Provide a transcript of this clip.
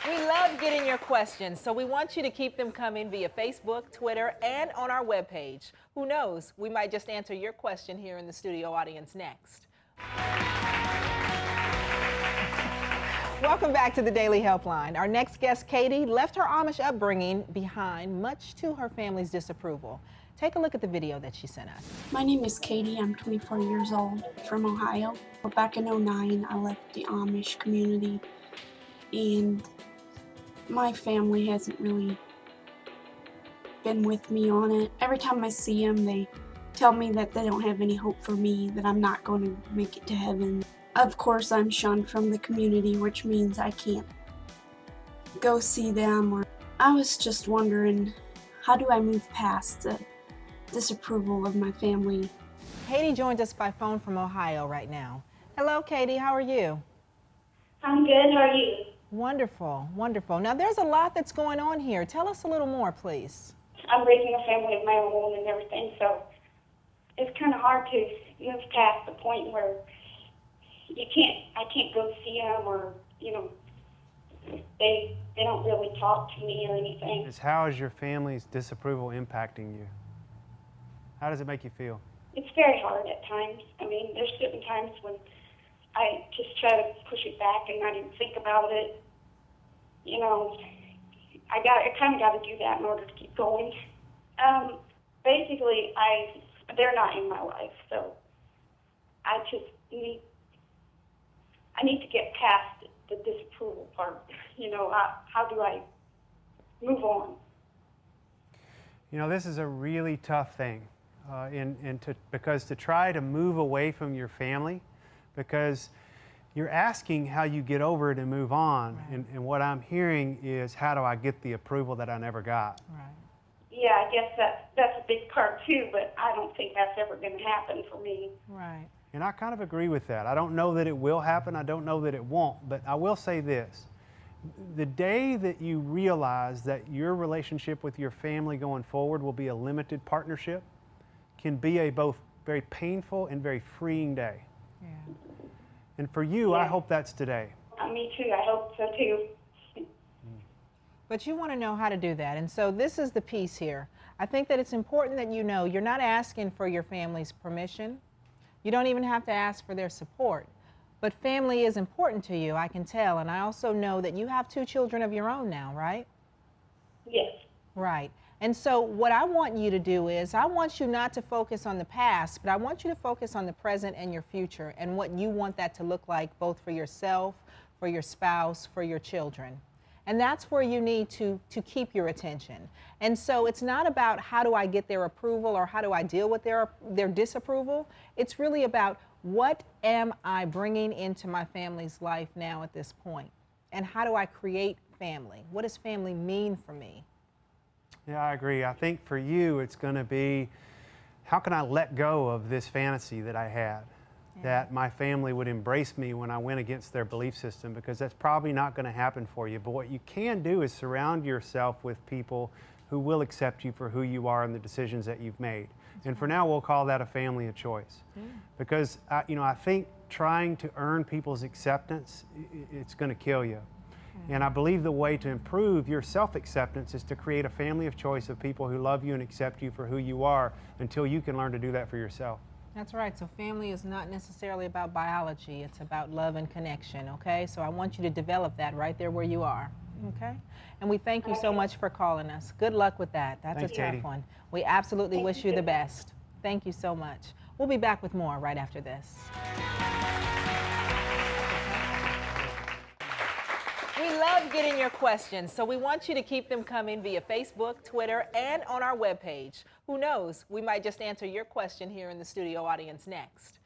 We love getting your questions, so we want you to keep them coming via Facebook, Twitter, and on our webpage. Who knows, we might just answer your question here in the studio audience next. Welcome back to the Daily Helpline. Our next guest, Katie, left her Amish upbringing behind, much to her family's disapproval. Take a look at the video that she sent us. My name is Katie. I'm 24 years old, from Ohio. Back in '09, I left the Amish community, and my family hasn't really been with me on it. Every time I see them, they tell me that they don't have any hope for me, that I'm not going to make it to heaven. Of course, I'm shunned from the community, which means I can't go see them. I was just wondering, how do I move past the disapproval of my family? Katie joined us by phone from Ohio right now. Hello, Katie. How are you? I'm good. How are you? Wonderful, wonderful. Now, there's a lot that's going on here. Tell us a little more, please. I'm raising a family of my own and everything, so it's kind of hard to move past the point where I can't go see them, or they don't really talk to me or anything. How is your family's disapproval impacting you? How does it make you feel? It's very hard at times. I mean, there's certain times when I just try to push it back and not even think about it. I kind of got to do that in order to keep going. Basically, they're not in my life, so I just need to get past the disapproval part. How do I move on? This is a really tough thing, because to try to move away from your family, because you're asking how you get over it and move on, right. and what I'm hearing is, how do I get the approval that I never got? Right. Yeah, I guess that's a big part too, but I don't think that's ever going to happen for me. Right. And I kind of agree with that. I don't know that it will happen. I don't know that it won't. But I will say this. The day that you realize that your relationship with your family going forward will be a limited partnership can be a both very painful and very freeing day. Yeah. And for you, yeah. I hope that's today. Me too. I hope so too. But you want to know how to do that. And so this is the piece here. I think that it's important that you know you're not asking for your family's permission. You don't even have to ask for their support. But family is important to you, I can tell. And I also know that you have 2 children of your own now, right? Yes. Right. And so what I want you to do is, I want you not to focus on the past, but I want you to focus on the present and your future and what you want that to look like, both for yourself, for your spouse, for your children. And that's where you need to keep your attention. And so it's not about how do I get their approval or how do I deal with their disapproval. It's really about, what am I bringing into my family's life now at this point? And how do I create family? What does family mean for me? Yeah, I agree. I think for you, it's going to be, how can I let go of this fantasy that I had? Yeah. That my family would embrace me when I went against their belief system, because that's probably not going to happen for you. But what you can do is surround yourself with people who will accept you for who you are and the decisions that you've made. That's and for now, we'll call that a family of choice. Yeah. Because I think trying to earn people's acceptance, it's going to kill you. And I believe the way to improve your self-acceptance is to create a family of choice of people who love you and accept you for who you are, until you can learn to do that for yourself. That's right. So family is not necessarily about biology. It's about love and connection, okay? So I want you to develop that right there where you are, okay? And we thank you so much for calling us. Good luck with that. That's a tough one. We absolutely wish you the best. Thank you so much. We'll be back with more right after this. We love getting your questions, so we want you to keep them coming via Facebook, Twitter, and on our webpage. Who knows, we might just answer your question here in the studio audience next.